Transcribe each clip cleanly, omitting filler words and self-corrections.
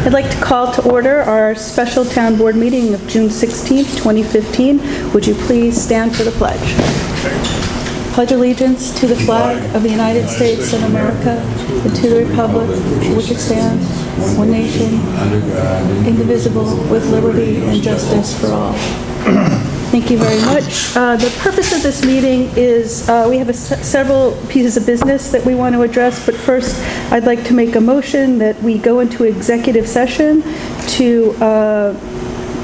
I'd like to call to order our special town board meeting of June 16th, 2015. Would you please stand for the pledge? Pledge allegiance to the flag of the United States of America and to the republic for which it stands, one nation, indivisible, with liberty and justice for all. Thank you very much. The purpose of this meeting is we have several pieces of business that we want to address, but first I'd like to make a motion that we go into executive session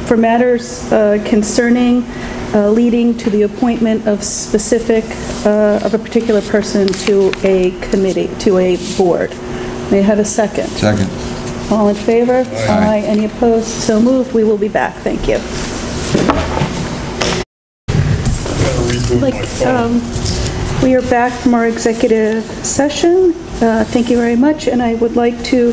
for matters concerning leading to the appointment of of a particular person to a committee, to a board. May I have a second? Second. All in favor? Aye. Any opposed? So moved. We will be back. Thank you. We are back from our executive session. Thank you very much, and I would like to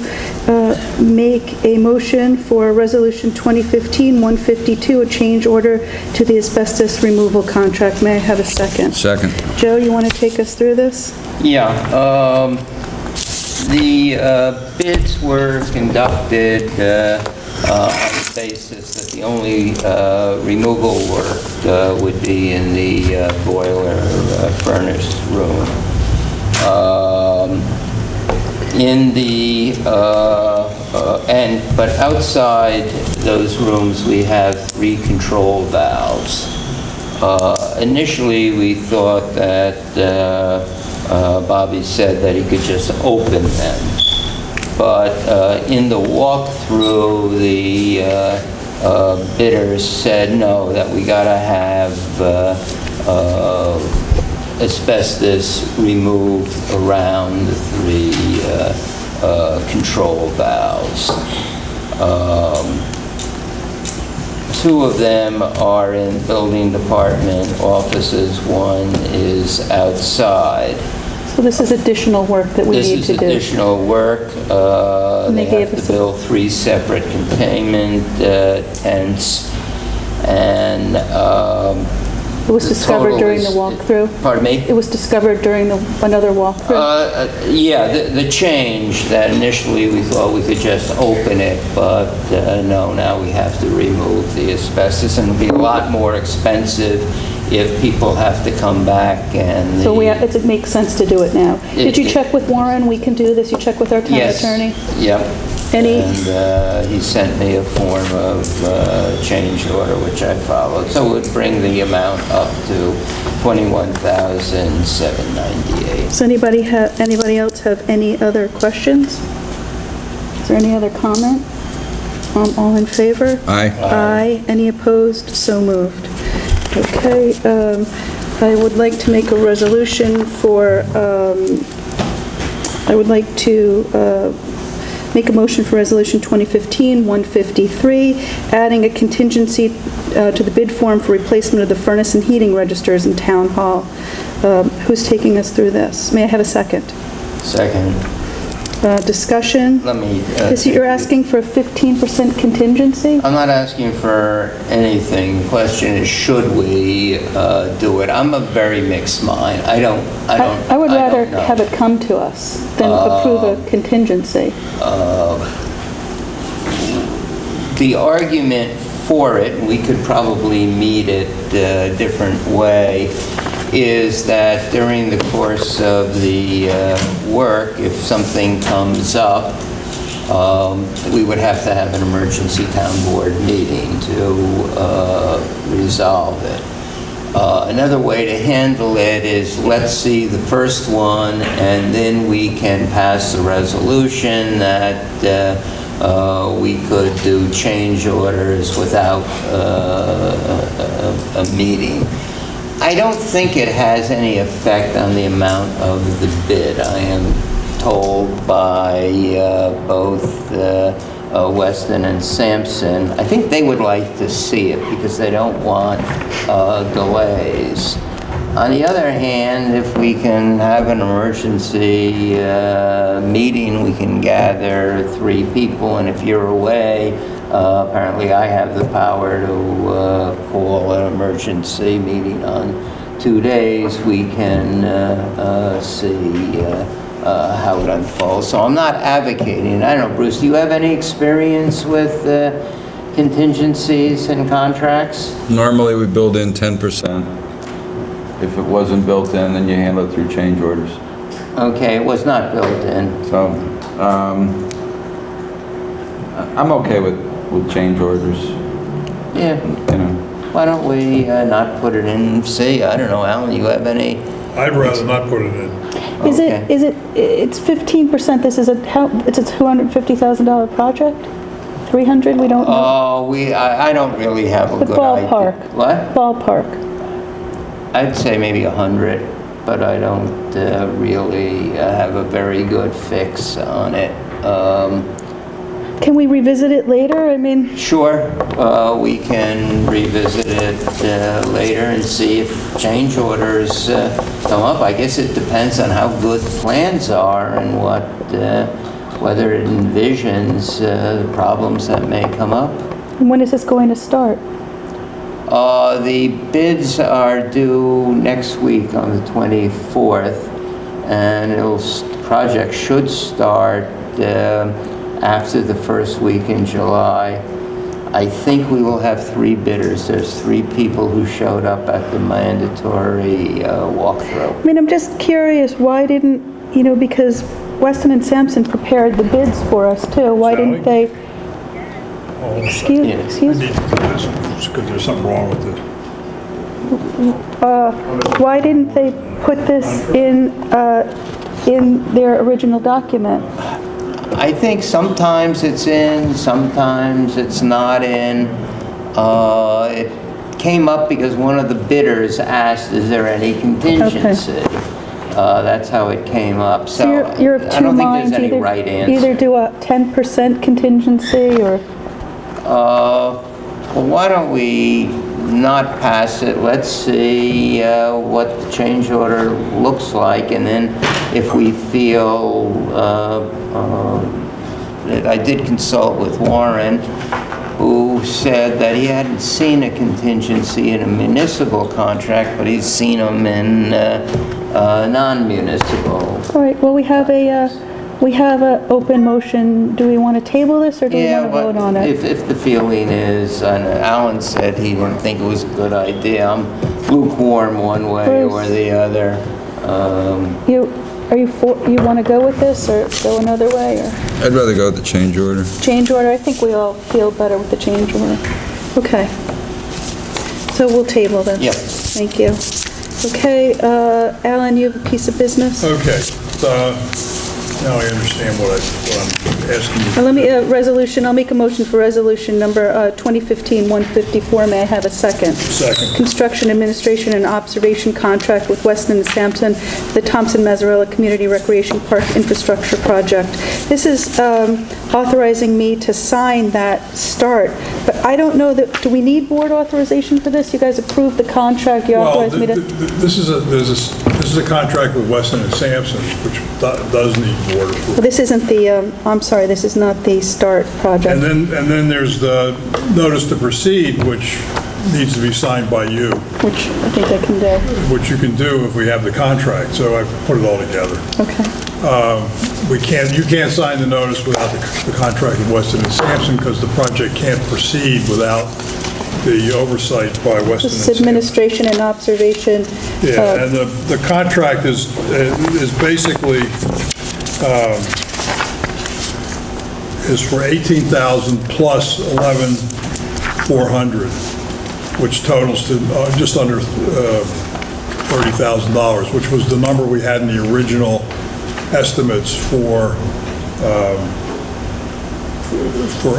make a motion for Resolution 2015-152, a change order to the asbestos removal contract. May I have a second? Second. Joe, you want to take us through this? Yeah. The bids were conducted on the basis that the only removal work would be in the boiler furnace room. But outside those rooms we have 3 control valves. Initially we thought that Bobby said that he could just open them. But in the walkthrough, the bidders said no, that we gotta have asbestos removed around the 3 control valves. 2 of them are in building department offices, 1 is outside. So this is additional work that we need to do. This is additional work. They have to build 3 separate containment tents, and it was discovered during the walkthrough? Pardon me? It was discovered during another walkthrough? Yeah, the change that initially we thought we could just open it, but no, now we have to remove the asbestos, and it'll be a lot more expensive if people have to come back and... So it makes sense to do it now. Did you check with Warren? We can do this? You check with our town attorney? Yes. And he sent me a form of change order, which I followed. So it would bring the amount up to $21,798. Does anybody else have any other questions? Is there any other comment? All in favor? Aye. Aye. Any opposed? So moved. Okay. I would like to make a resolution for, I would like to make a motion for Resolution 2015-153, adding a contingency to the bid form for replacement of the furnace and heating registers in Town Hall. Who's taking us through this? May I have a second? Second. Discussion? Let me... You're asking for a 15% contingency? I'm not asking for anything. The question is, should we do it? I'm a very mixed mind. I would rather have it come to us than approve a contingency. The argument for it, and we could probably meet it a different way, is that during the course of the work, if something comes up, we would have to have an emergency town board meeting to resolve it. Another way to handle it is, let's see the first one, and then we can pass a resolution that we could do change orders without a meeting. I don't think it has any effect on the amount of the bid. I am told by both Weston and Sampson. I think they would like to see it because they don't want delays. On the other hand, if we can have an emergency meeting, we can gather 3 people, and if you're away, apparently I have the power to call an emergency meeting on 2 days. We can see how it unfolds. So I'm not advocating. I don't know, Bruce, do you have any experience with contingencies and contracts? Normally, we build in 10%. If it wasn't built in, then you handle it through change orders. Okay, it was not built in. So, I'm okay with change orders. Yeah. You know. Why don't we not put it in C? I don't know, Alan, you have any? I'd rather not put it in. It's 15%, it's a $250,000 project? 300, we don't know? Oh, I don't really have a The good idea. ballpark. What? Ballpark. I'd say maybe 100, but I don't really have a very good fix on it. Can we revisit it later? I mean, Sure, we can revisit it later and see if change orders come up. I guess it depends on how good the plans are and what, whether it envisions problems that may come up. when is this going to start? The bids are due next week on the 24th, and the project should start after the first week in July. I think we will have 3 bidders. There's 3 people who showed up at the mandatory walkthrough. I mean, I'm just curious, why didn't, because Weston and Sampson prepared the bids for us too. Why didn't they? Excuse I need to do this because there's something wrong with it. Why didn't they put this in their original document? I think sometimes it's in, sometimes it's not in. It came up because one of the bidders asked, is there any contingency? That's how it came up. So you're of two I don't think minds, there's any right answer. Either do a 10% contingency or... Well, why don't we not pass it? Let's see what the change order looks like, and then if we feel that I did consult with Warren, who said that he hadn't seen a contingency in a municipal contract, but he's seen them in non-municipal. All right, well, we have a open motion. Do we want to table this, or do we want to vote on it? If the feeling is, and Alan said he didn't think it was a good idea, I'm lukewarm one way or the other. You want to go with this or go another way? Or? I'd rather go with the change order. Change order? I think we all feel better with the change order. Okay. So we'll table this. Yep. Thank you. Okay, Alan, you have a piece of business? Okay. Now I understand what I'm asking you. Let me, I'll make a motion for resolution number 2015-154. May I have a second? Second. Construction, administration, and observation contract with Weston and Sampson, the Thompson-Mazzarella Community Recreation Park Infrastructure Project. This is authorizing me to sign that start, but I don't know that, do we need board authorization for this? You guys approved the contract, you authorized me to... This is a contract with Weston and Sampson, which does need board approval. Well, this isn't the, I'm sorry, this is not the START project. And then there's the notice to proceed, which needs to be signed by you. Which I think I can do. Which you can do if we have the contract, so I put it all together. Okay. You can't sign the notice without the contract with Weston and Sampson because the project can't proceed without the oversight by Weston and This is Sampson. administration and observation. Yeah, and the contract is basically is for $18,000 plus $11,400, which totals to just under $30,000, which was the number we had in the original estimates for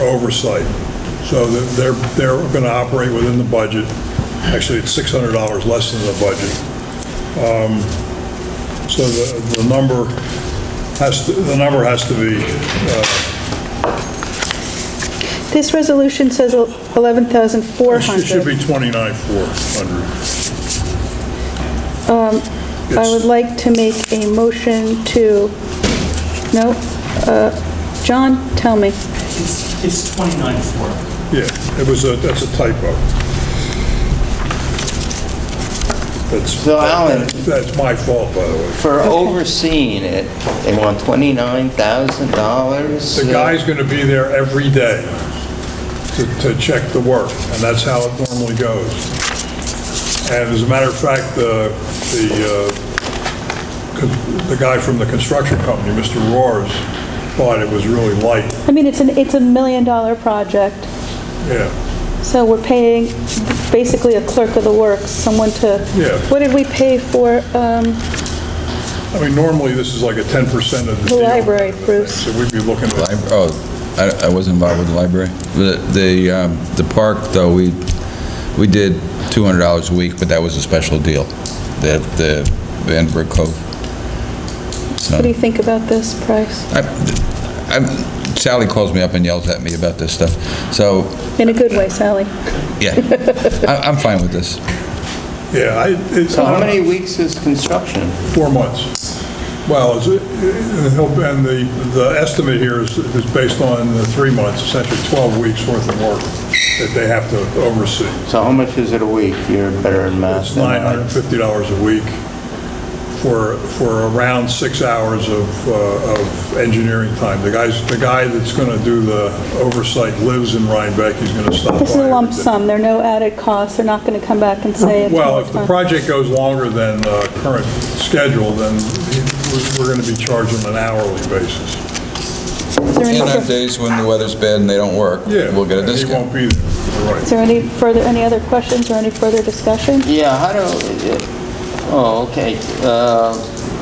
oversight. So they're going to operate within the budget. Actually, it's $600 less than the budget. So the number has to be. This resolution says $11,400. It should be $29,400. I would like to make a motion to. No, John, tell me. It's 29,400. Yeah, that's a typo. So, Alan, That's my fault, by the way. for overseeing it, they want $29,000? The guy's going to be there every day to check the work, and that's how it normally goes. And as a matter of fact, the guy from the construction company, Mr. Roars, thought it was really light. I mean, it's $1 million project, Yeah. so we're paying basically a clerk of the works, someone to, Yeah. what did we pay for, I mean, normally this is like a 10% of the The deal. library, Bruce. So we'd be looking at, I was involved with the library. The park, though, we did $200 a week, but that was a special deal, the Vandenberg Cove. So, What do you think about this price? Sally calls me up and yells at me about this stuff, so, In a good way, Sally. yeah, I'm fine with this. yeah, So how many weeks is construction? 4 months. Well, and the estimate here is based on the 3 months, essentially 12 weeks worth of work that they have to oversee. So how much is it a week? You're better in math It's than I. $950 a week for around 6 hours of engineering time. The guy that's going to do the oversight lives in Rhinebeck. He's going to stop by. This is a every lump day. sum, there are no added costs, they're not going to come back and say it's Well, more if the time. project goes longer than current schedule, then we're going to be charged on an hourly basis. Is there any And on fur- days when the weather's bad and they don't work, Yeah. we'll get a and He discount. won't be there. You're right. Is there any other questions or any further discussion? Yeah, okay.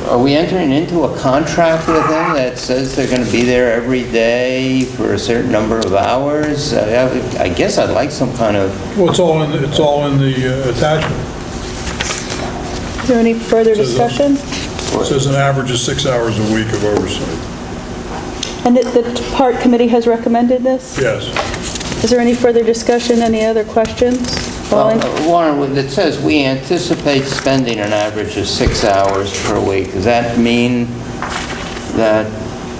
Are we entering into a contract with them that says they're going to be there every day for a certain number of hours? I guess I'd like some kind of, Well, it's all in the attachment. Is there any further discussion? It says an average of 6 hours a week of oversight. And the park committee has recommended this? Yes. Is there any further discussion, any other questions? Warren, it says we anticipate spending an average of 6 hours per week. Does that mean that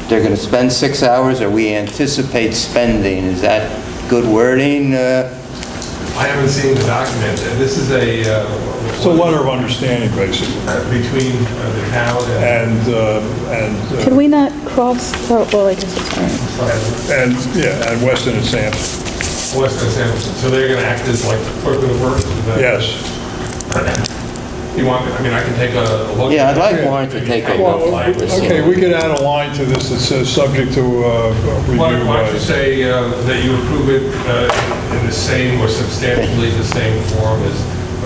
they're going to spend 6 hours, or we anticipate spending? Is that good wording? I haven't seen the document. This is It's a letter of understanding, basically. between the town and... Can we not cross, oh, well, I guess it's fine. And Weston and Sampson. Western Sampson. So they're going to act as like the clerk of the works? Is that- Yes. You want, I mean, I can take a look. Yeah, I'd at it. like Warren to take a Well, look at this. Okay, we could add a line to this that says subject to review. Why don't you say that you approve it in the same or substantially the same form as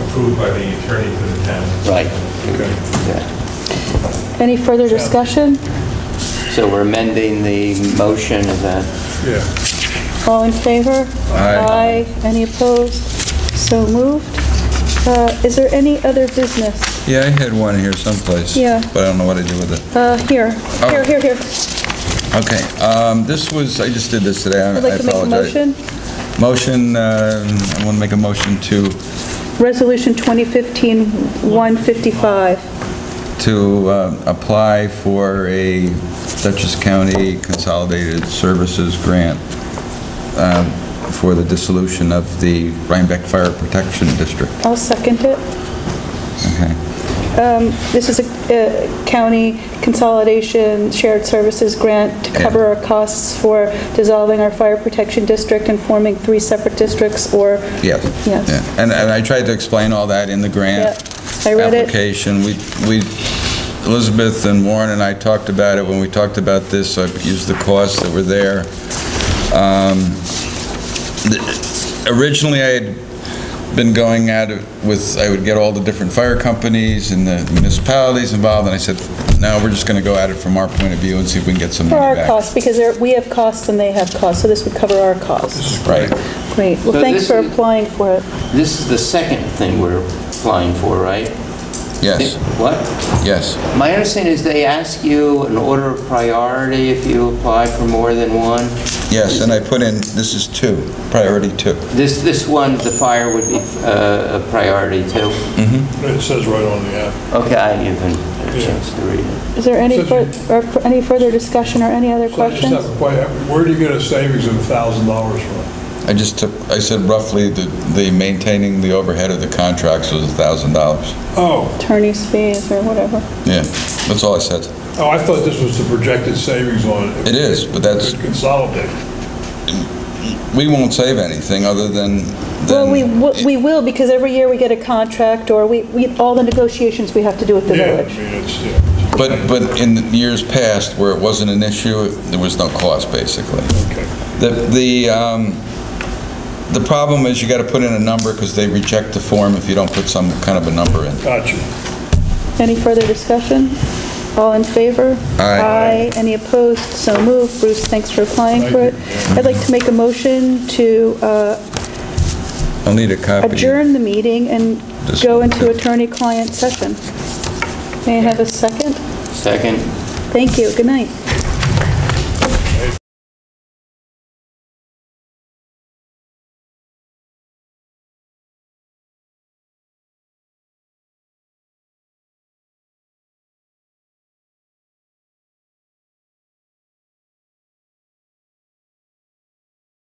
approved by the attorney for the town? Right. Okay. Yeah. Any further discussion? So we're amending the motion, is that? Yeah. All in favor? Aye. Any opposed? So moved. Is there any other business? Yeah, I had one here someplace. Yeah. But I don't know what to do with it. Here. Okay, this was, I just did this today, I I'd like to make a apologize. motion. I want to make a motion to Resolution 2015-155. apply for a Dutchess County Consolidated Services grant for the dissolution of the Rhinebeck Fire Protection District. I'll second it. Okay. This is a county consolidation shared services grant to cover our costs for dissolving our fire protection district and forming 3 separate districts, or... Yes. Yes. Yeah. And I tried to explain all that in the grant Yeah, I read it. application. Elizabeth and Warren and I talked about it. When we talked about this, I used the costs that were there. Originally, I had been going at it with, I would get all the different fire companies and the municipalities involved, and I said, no, we're just going to go at it from our point of view and see if we can get some For money our back. costs, because we have costs and they have costs, so this would cover our costs. Right. Great. Well, So thanks this for is- applying for it. This is the second thing we're applying for, right? Yes, What? yes. My understanding is they ask you an order of priority if you apply for more than one. Yes, and I put in, this is 2, priority 2. This one, the fire would be a priority too. It says right on the app. Okay, I didn't even get a chance to read it. Is there any So any further discussion or any other So I just questions? have a question. Where do you get a savings of $1,000 from? I said roughly the maintaining the overhead of the contracts was $1,000. Oh, Attorney's fees or whatever. Yeah, that's all I said. oh, I thought this was the projected savings on it. It is, but that's, Could consolidate. we won't save anything other than... Well, we will, because every year we get a contract, or all the negotiations we have to do with the Yeah, I village. mean, it's, yeah. But in years past, where it wasn't an issue, there was no cost, basically. Okay. The problem is you got to put in a number because they reject the form if you don't put some kind of a number in. Gotcha. Any further discussion? All in favor? Aye. Any opposed? So moved. Bruce, thanks for applying for it. I'd like to make a motion to I'll need a copy. adjourn the meeting and This go one. into attorney-client session. May I have a second? Second? Thank you. Good night.